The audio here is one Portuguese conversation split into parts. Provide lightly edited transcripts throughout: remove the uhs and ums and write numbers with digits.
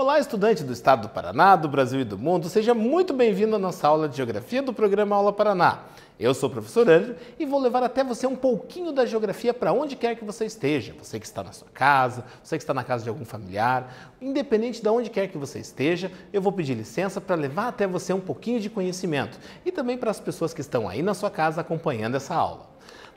Olá, estudante do estado do Paraná, do Brasil e do mundo, seja muito bem-vindo à nossa aula de Geografia do programa Aula Paraná. Eu sou o professor André e vou levar até você um pouquinho da geografia para onde quer que você esteja. Você que está na sua casa, você que está na casa de algum familiar, independente de onde quer que você esteja, eu vou pedir licença para levar até você um pouquinho de conhecimento e também para as pessoas que estão aí na sua casa acompanhando essa aula.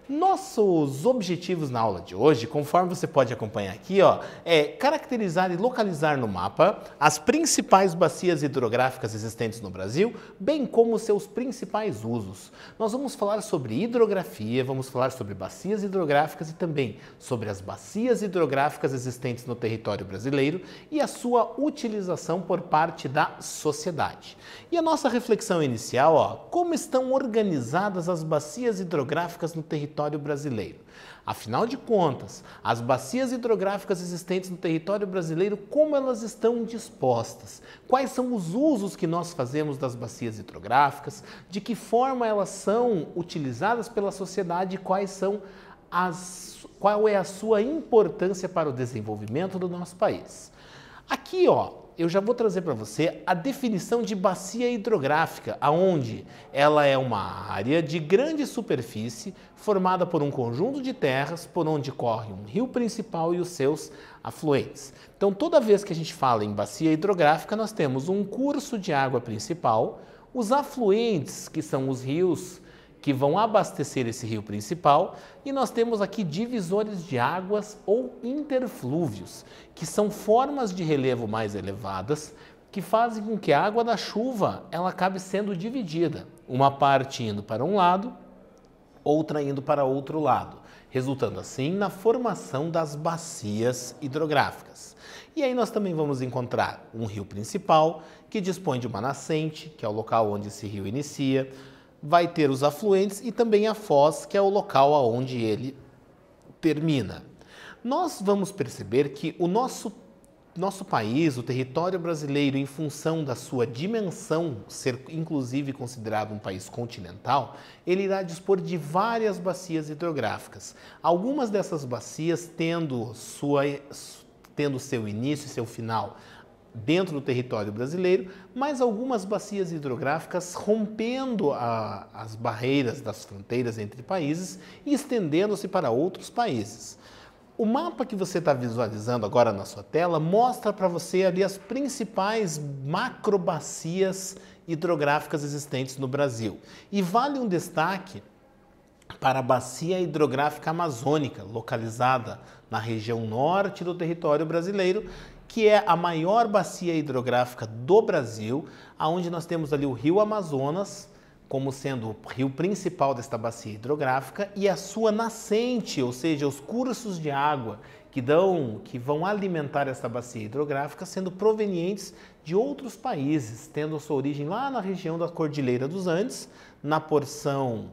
Nossos objetivos na aula de hoje, conforme você pode acompanhar aqui, é caracterizar e localizar no mapa as principais bacias hidrográficas existentes no Brasil, bem como seus principais usos. Nós vamos falar sobre hidrografia, vamos falar sobre bacias hidrográficas e também sobre as bacias hidrográficas existentes no território brasileiro e a sua utilização por parte da sociedade. E a nossa reflexão inicial, como estão organizadas as bacias hidrográficas no território brasileiro. Afinal de contas, as bacias hidrográficas existentes no território brasileiro, como elas estão dispostas? Quais são os usos que nós fazemos das bacias hidrográficas? De que forma elas são utilizadas pela sociedade e qual é a sua importância para o desenvolvimento do nosso país? Aqui, eu já vou trazer para você a definição de bacia hidrográfica, aonde ela é uma área de grande superfície formada por um conjunto de terras por onde corre um rio principal e os seus afluentes. Então, toda vez que a gente fala em bacia hidrográfica, nós temos um curso de água principal, os afluentes, que são os rios que vão abastecer esse rio principal, e nós temos aqui divisores de águas ou interflúvios, que são formas de relevo mais elevadas que fazem com que a água da chuva ela acabe sendo dividida, uma parte indo para um lado, outra indo para outro lado, resultando assim na formação das bacias hidrográficas. E aí nós também vamos encontrar um rio principal que dispõe de uma nascente, que é o local onde esse rio inicia, vai ter os afluentes e também a foz, que é o local aonde ele termina. Nós vamos perceber que o nosso país, o território brasileiro, em função da sua dimensão, ser inclusive considerado um país continental, ele irá dispor de várias bacias hidrográficas. Algumas dessas bacias tendo seu início e seu final dentro do território brasileiro, mas algumas bacias hidrográficas rompendo as barreiras das fronteiras entre países e estendendo-se para outros países. O mapa que você está visualizando agora na sua tela mostra para você ali as principais macrobacias hidrográficas existentes no Brasil. E vale um destaque para a bacia hidrográfica amazônica, localizada na região norte do território brasileiro, que é a maior bacia hidrográfica do Brasil, onde nós temos ali o rio Amazonas, como sendo o rio principal desta bacia hidrográfica, e a sua nascente, ou seja, os cursos de água que vão alimentar essa bacia hidrográfica, sendo provenientes de outros países, tendo sua origem lá na região da Cordilheira dos Andes, na porção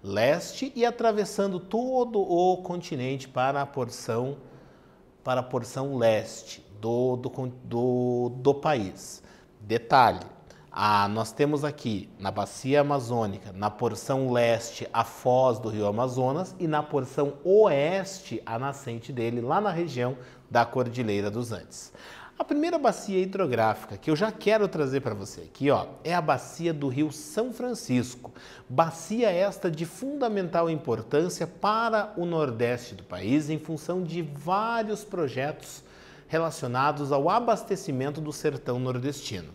leste e atravessando todo o continente para a porção leste do país. Detalhe, nós temos aqui na bacia amazônica, na porção leste, a foz do rio Amazonas e na porção oeste, a nascente dele, lá na região da Cordilheira dos Andes. A primeira bacia hidrográfica que eu já quero trazer para você aqui, é a bacia do Rio São Francisco. Bacia esta de fundamental importância para o nordeste do país em função de vários projetos relacionados ao abastecimento do sertão nordestino.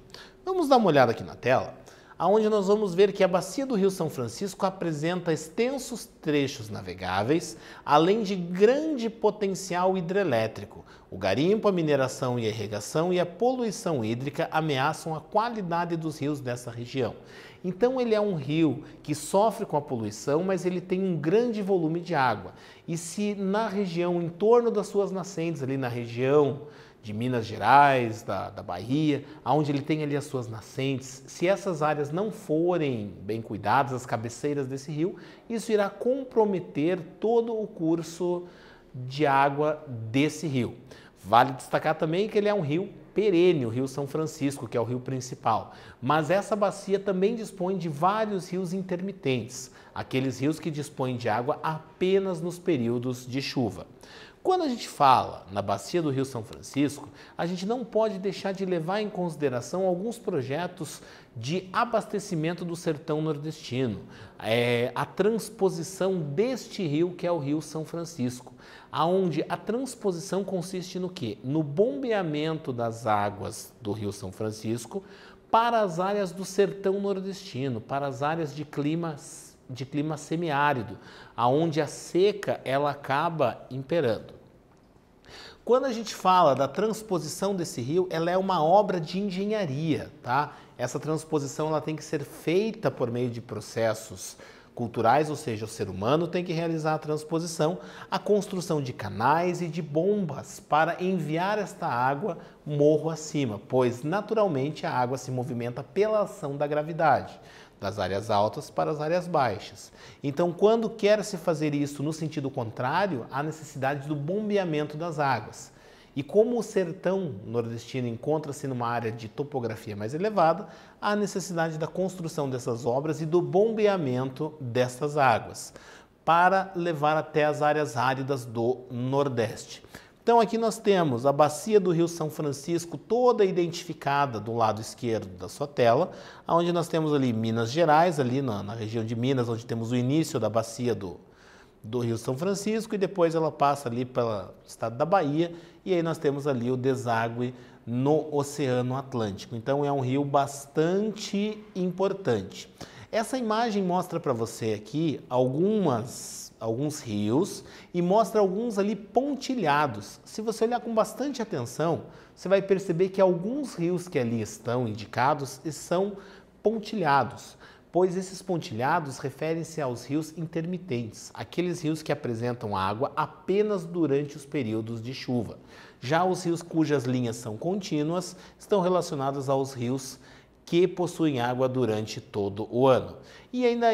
Vamos dar uma olhada aqui na tela, onde nós vamos ver que a bacia do Rio São Francisco apresenta extensos trechos navegáveis, além de grande potencial hidrelétrico. O garimpo, a mineração e a irrigação e a poluição hídrica ameaçam a qualidade dos rios dessa região. Então ele é um rio que sofre com a poluição, mas ele tem um grande volume de água. E se na região, em torno das suas nascentes, ali na região de Minas Gerais, da Bahia, onde ele tem ali as suas nascentes, se essas áreas não forem bem cuidadas, as cabeceiras desse rio, isso irá comprometer todo o curso de água desse rio. Vale destacar também que ele é um rio perene, o Rio São Francisco, que é o rio principal. Mas essa bacia também dispõe de vários rios intermitentes, aqueles rios que dispõem de água apenas nos períodos de chuva. Quando a gente fala na bacia do Rio São Francisco, a gente não pode deixar de levar em consideração alguns projetos de abastecimento do sertão nordestino. A transposição deste rio, que é o Rio São Francisco, aonde a transposição consiste no quê? No bombeamento das águas do Rio São Francisco para as áreas do sertão nordestino, para as áreas de clima semiárido, aonde a seca ela acaba imperando. Quando a gente fala da transposição desse rio, ela é uma obra de engenharia, tá? Essa transposição ela tem que ser feita por meio de processos culturais, ou seja, o ser humano tem que realizar a transposição, a construção de canais e de bombas para enviar esta água morro acima, pois naturalmente a água se movimenta pela ação da gravidade, das áreas altas para as áreas baixas. Então, quando quer se fazer isso no sentido contrário, há necessidade do bombeamento das águas. E como o sertão nordestino encontra-se numa área de topografia mais elevada, há necessidade da construção dessas obras e do bombeamento destas águas para levar até as áreas áridas do Nordeste. Então aqui nós temos a bacia do Rio São Francisco toda identificada do lado esquerdo da sua tela, onde nós temos ali Minas Gerais, ali na região de Minas, onde temos o início da bacia do Rio São Francisco e depois ela passa ali pelo estado da Bahia e aí nós temos ali o deságue no Oceano Atlântico. Então é um rio bastante importante. Essa imagem mostra para você aqui alguns rios e mostra alguns ali pontilhados. Se você olhar com bastante atenção, você vai perceber que alguns rios que ali estão indicados são pontilhados, pois esses pontilhados referem-se aos rios intermitentes, aqueles rios que apresentam água apenas durante os períodos de chuva. Já os rios cujas linhas são contínuas estão relacionados aos rios que possuem água durante todo o ano. E ainda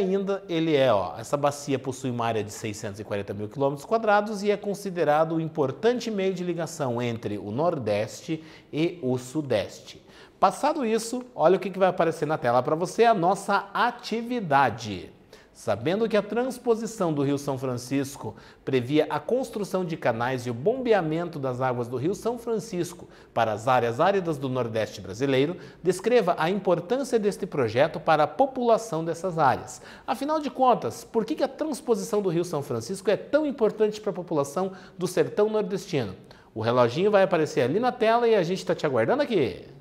essa bacia possui uma área de 640 mil quilômetros quadrados e é considerado um importante meio de ligação entre o Nordeste e o Sudeste. Passado isso, olha o que vai aparecer na tela para você, a nossa atividade. Sabendo que a transposição do Rio São Francisco previa a construção de canais e o bombeamento das águas do Rio São Francisco para as áreas áridas do Nordeste brasileiro, descreva a importância deste projeto para a população dessas áreas. Afinal de contas, por que a transposição do Rio São Francisco é tão importante para a população do sertão nordestino? O reloginho vai aparecer ali na tela e a gente está te aguardando aqui.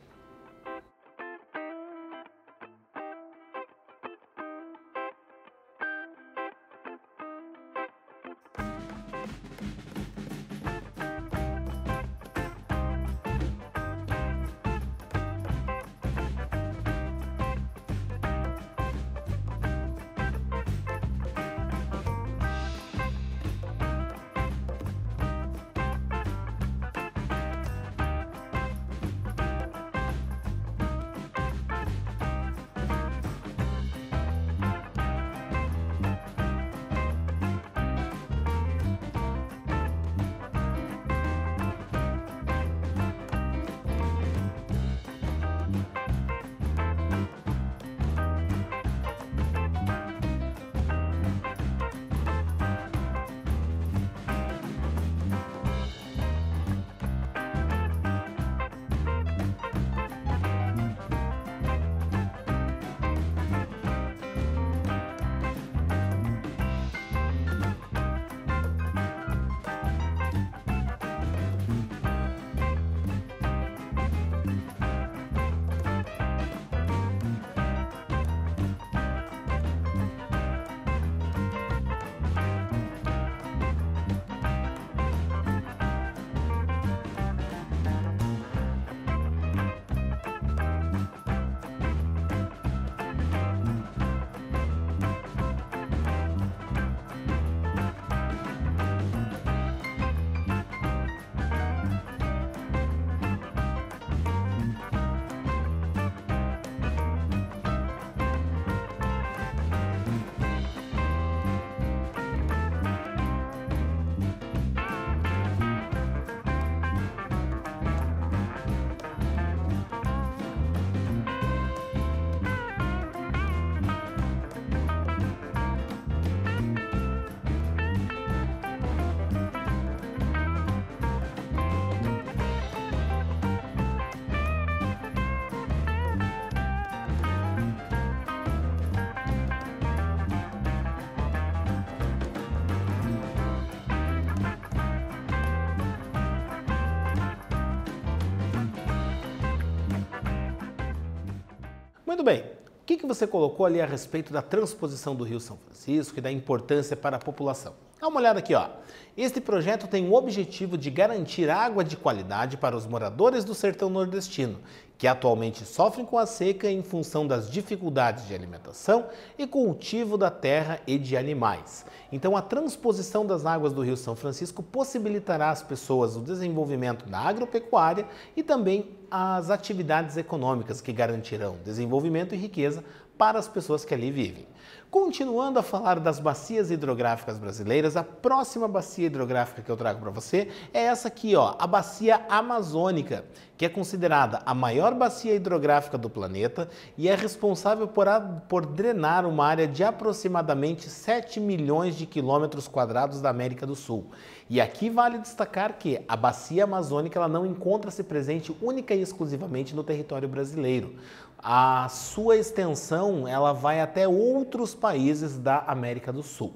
Muito bem. O que você colocou ali a respeito da transposição do Rio São Francisco e da importância para a população? Dá uma olhada aqui, ó. Este projeto tem o objetivo de garantir água de qualidade para os moradores do sertão nordestino, que atualmente sofrem com a seca em função das dificuldades de alimentação e cultivo da terra e de animais. Então, a transposição das águas do Rio São Francisco possibilitará às pessoas o desenvolvimento da agropecuária e também as atividades econômicas que garantirão desenvolvimento e riqueza para as pessoas que ali vivem. Continuando a falar das bacias hidrográficas brasileiras, a próxima bacia hidrográfica que eu trago para você é essa aqui, ó, a Bacia Amazônica, que é considerada a maior bacia hidrográfica do planeta e é responsável por drenar uma área de aproximadamente 7 milhões de quilômetros quadrados da América do Sul. E aqui vale destacar que a Bacia Amazônica ela não encontra-se presente única e exclusivamente no território brasileiro. A sua extensão ela vai até outros países da América do Sul.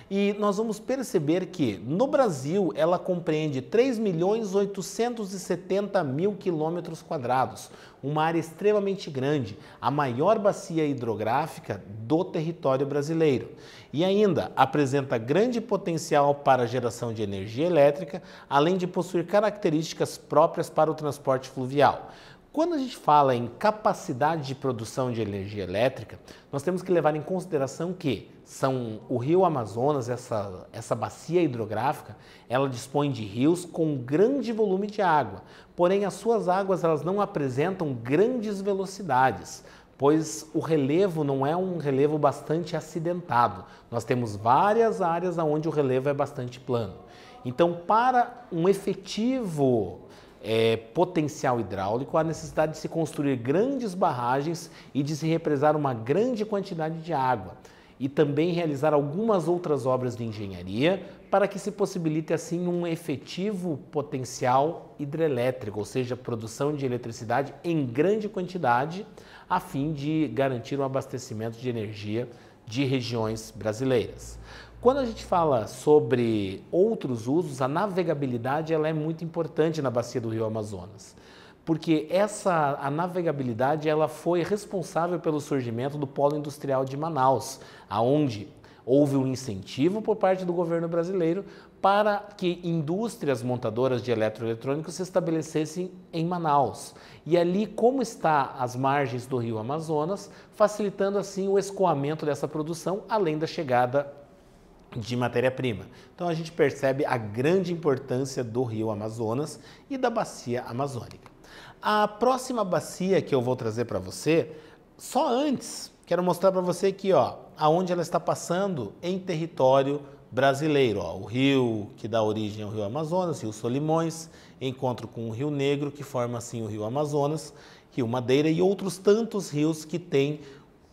E nós vamos perceber que no Brasil ela compreende 3.870.000 quilômetros quadrados, uma área extremamente grande, a maior bacia hidrográfica do território brasileiro. E ainda apresenta grande potencial para a geração de energia elétrica, além de possuir características próprias para o transporte fluvial. Quando a gente fala em capacidade de produção de energia elétrica, nós temos que levar em consideração que o Rio Amazonas, essa bacia hidrográfica, ela dispõe de rios com grande volume de água, porém as suas águas elas não apresentam grandes velocidades, pois o relevo não é um relevo bastante acidentado. Nós temos várias áreas onde o relevo é bastante plano. Então, para um efetivo potencial hidráulico, há necessidade de se construir grandes barragens e de se represar uma grande quantidade de água e também realizar algumas outras obras de engenharia para que se possibilite assim um efetivo potencial hidrelétrico, ou seja, produção de eletricidade em grande quantidade a fim de garantir o abastecimento de energia de regiões brasileiras. Quando a gente fala sobre outros usos, a navegabilidade ela é muito importante na bacia do Rio Amazonas, porque a navegabilidade ela foi responsável pelo surgimento do polo industrial de Manaus, aonde houve um incentivo por parte do governo brasileiro para que indústrias montadoras de eletroeletrônicos se estabelecessem em Manaus. E ali, como está às margens do Rio Amazonas, facilitando assim o escoamento dessa produção, além da chegada de matéria-prima. Então a gente percebe a grande importância do Rio Amazonas e da bacia amazônica. A próxima bacia que eu vou trazer para você, só antes, quero mostrar para você aqui, ó, aonde ela está passando em território brasileiro. Ó, o rio que dá origem ao Rio Amazonas, Rio Solimões, encontro com o Rio Negro, que forma assim o Rio Amazonas, Rio Madeira e outros tantos rios que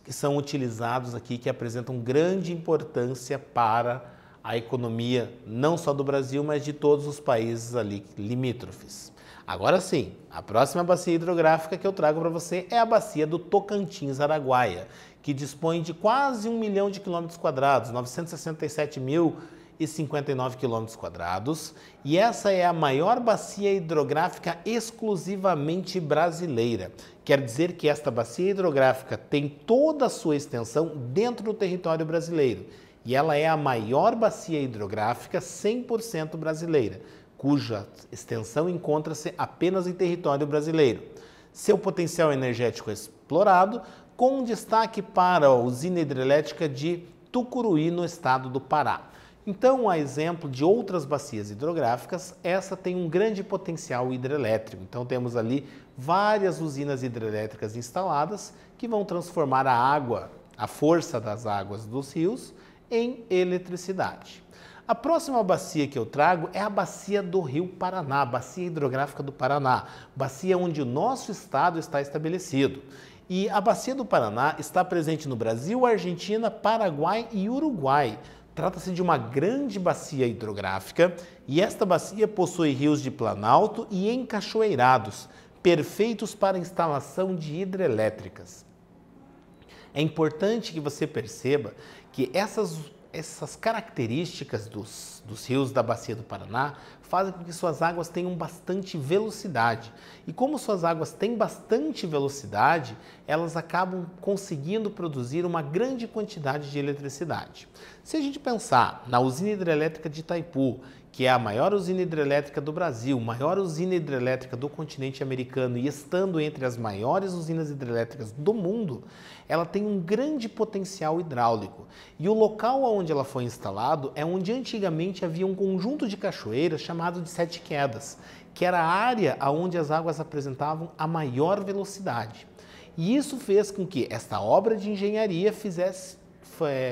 são utilizados aqui, que apresentam grande importância para a economia, não só do Brasil, mas de todos os países ali limítrofes. Agora sim, a próxima bacia hidrográfica que eu trago para você é a bacia do Tocantins-Araguaia, que dispõe de quase 1 milhão de quilômetros quadrados, 967.059 quilômetros quadrados, e essa é a maior bacia hidrográfica exclusivamente brasileira. Quer dizer que esta bacia hidrográfica tem toda a sua extensão dentro do território brasileiro, e ela é a maior bacia hidrográfica 100% brasileira, cuja extensão encontra-se apenas em território brasileiro. Seu potencial energético é explorado, com destaque para a usina hidrelétrica de Tucuruí, no estado do Pará. Então, a exemplo de outras bacias hidrográficas, essa tem um grande potencial hidrelétrico. Então, temos ali várias usinas hidrelétricas instaladas que vão transformar a água, a força das águas dos rios, em eletricidade. A próxima bacia que eu trago é a bacia do Rio Paraná, a bacia hidrográfica do Paraná, bacia onde o nosso estado está estabelecido. E a bacia do Paraná está presente no Brasil, Argentina, Paraguai e Uruguai. Trata-se de uma grande bacia hidrográfica e esta bacia possui rios de planalto e encachoeirados, perfeitos para a instalação de hidrelétricas. É importante que você perceba que essas características dos rios da Bacia do Paraná fazem com que suas águas tenham bastante velocidade. E como suas águas têm bastante velocidade, elas acabam conseguindo produzir uma grande quantidade de eletricidade. Se a gente pensar na usina hidrelétrica de Itaipu, que é a maior usina hidrelétrica do Brasil, maior usina hidrelétrica do continente americano e estando entre as maiores usinas hidrelétricas do mundo, ela tem um grande potencial hidráulico. E o local onde ela foi instalado é onde antigamente havia um conjunto de cachoeiras chamado de Sete Quedas, que era a área onde as águas apresentavam a maior velocidade. E isso fez com que esta obra de engenharia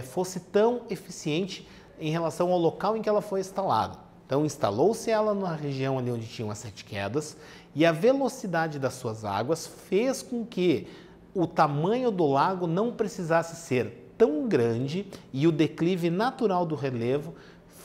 fosse tão eficiente em relação ao local em que ela foi instalada. Então, instalou-se ela na região ali onde tinham as Sete Quedas e a velocidade das suas águas fez com que o tamanho do lago não precisasse ser tão grande e o declive natural do relevo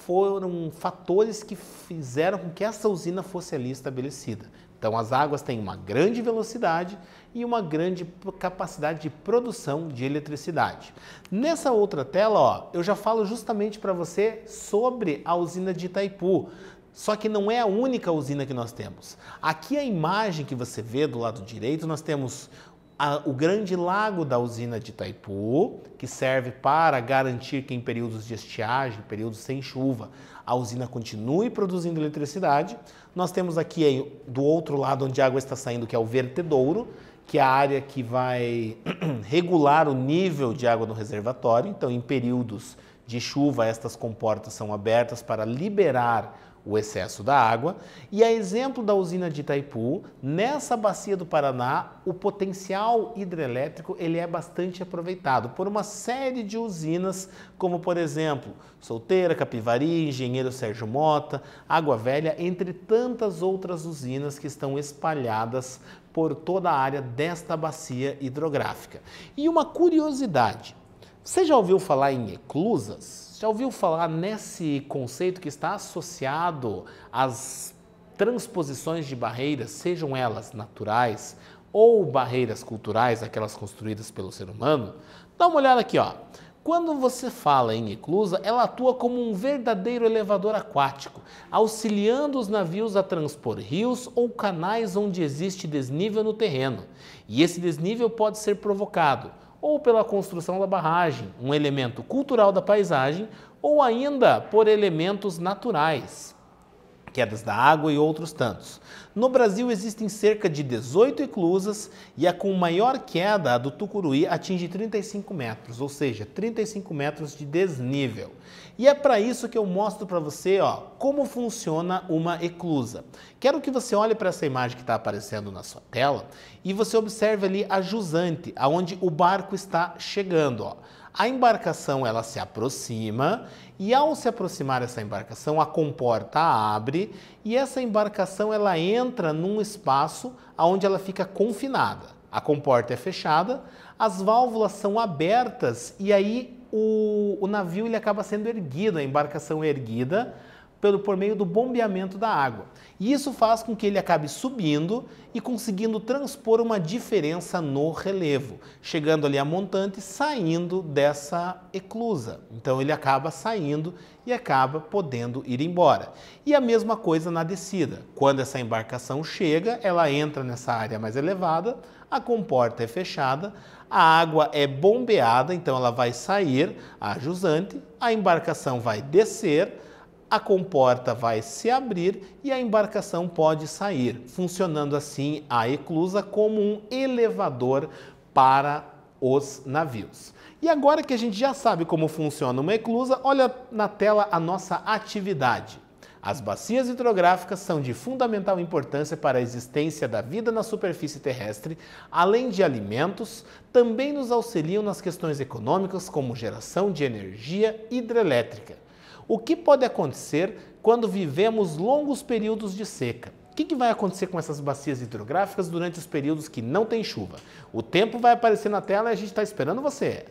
foram fatores que fizeram com que essa usina fosse ali estabelecida. Então, as águas têm uma grande velocidade e uma grande capacidade de produção de eletricidade. Nessa outra tela, ó, eu já falo justamente para você sobre a usina de Itaipu. Só que não é a única usina que nós temos. Aqui a imagem que você vê do lado direito, nós temos o grande lago da usina de Itaipu, que serve para garantir que em períodos de estiagem, períodos sem chuva, a usina continue produzindo eletricidade. Nós temos aqui do outro lado onde a água está saindo, que é o vertedouro, que é a área que vai regular o nível de água no reservatório. Então, em períodos de chuva, estas comportas são abertas para liberar o excesso da água. E a exemplo da usina de Itaipu, nessa bacia do Paraná, o potencial hidrelétrico ele é bastante aproveitado por uma série de usinas, como por exemplo, Solteira, Capivari, Engenheiro Sérgio Mota, Água Velha, entre tantas outras usinas que estão espalhadas por toda a área desta bacia hidrográfica. E uma curiosidade, você já ouviu falar em eclusas? Já ouviu falar nesse conceito que está associado às transposições de barreiras, sejam elas naturais ou barreiras culturais, aquelas construídas pelo ser humano? Dá uma olhada aqui, ó. Quando você fala em eclusa, ela atua como um verdadeiro elevador aquático, auxiliando os navios a transpor rios ou canais onde existe desnível no terreno. E esse desnível pode ser provocado ou pela construção da barragem, um elemento cultural da paisagem, ou ainda por elementos naturais, quedas da água e outros tantos. No Brasil existem cerca de 18 eclusas e a com maior queda, a do Tucuruí, atinge 35 metros, ou seja, 35 metros de desnível. E é para isso que eu mostro para você, ó, como funciona uma eclusa. Quero que você olhe para essa imagem que está aparecendo na sua tela e você observe ali a jusante, aonde o barco está chegando, ó. A embarcação ela se aproxima e ao se aproximar essa embarcação, a comporta abre e essa embarcação ela entra num espaço onde ela fica confinada. A comporta é fechada, as válvulas são abertas e aí o navio ele acaba sendo erguido, a embarcação é erguida por meio do bombeamento da água. E isso faz com que ele acabe subindo e conseguindo transpor uma diferença no relevo, chegando ali a montante, saindo dessa eclusa. Então ele acaba saindo e acaba podendo ir embora. E a mesma coisa na descida. Quando essa embarcação chega, ela entra nessa área mais elevada, a comporta é fechada, a água é bombeada, então ela vai sair, a jusante, a embarcação vai descer, a comporta vai se abrir e a embarcação pode sair, funcionando assim a eclusa como um elevador para os navios. E agora que a gente já sabe como funciona uma eclusa, olha na tela a nossa atividade. As bacias hidrográficas são de fundamental importância para a existência da vida na superfície terrestre, além de alimentos, também nos auxiliam nas questões econômicas como geração de energia hidrelétrica. O que pode acontecer quando vivemos longos períodos de seca? O que vai acontecer com essas bacias hidrográficas durante os períodos que não tem chuva? O tempo vai aparecer na tela e a gente está esperando você.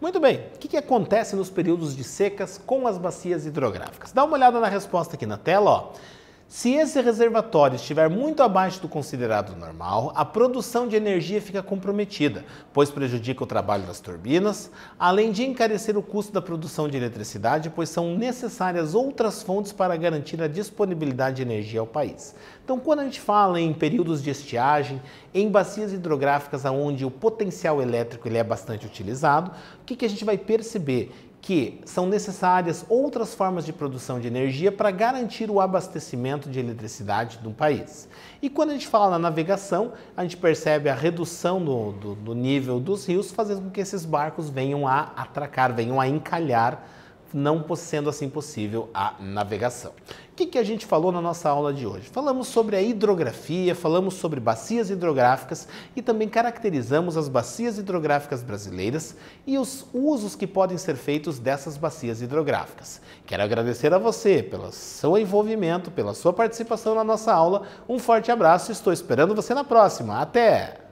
Muito bem, o que acontece nos períodos de secas com as bacias hidrográficas? Dá uma olhada na resposta aqui na tela, ó. Se esse reservatório estiver muito abaixo do considerado normal, a produção de energia fica comprometida, pois prejudica o trabalho das turbinas, além de encarecer o custo da produção de eletricidade, pois são necessárias outras fontes para garantir a disponibilidade de energia ao país. Então, quando a gente fala em períodos de estiagem, em bacias hidrográficas onde o potencial elétrico ele é bastante utilizado, o que a gente vai perceber? Que são necessárias outras formas de produção de energia para garantir o abastecimento de eletricidade do país. E quando a gente fala na navegação, a gente percebe a redução do nível dos rios, fazendo com que esses barcos venham a atracar, venham a encalhar, não sendo assim possível a navegação. O que a gente falou na nossa aula de hoje? Falamos sobre a hidrografia, falamos sobre bacias hidrográficas e também caracterizamos as bacias hidrográficas brasileiras e os usos que podem ser feitos dessas bacias hidrográficas. Quero agradecer a você pelo seu envolvimento, pela sua participação na nossa aula. Um forte abraço e estou esperando você na próxima. Até!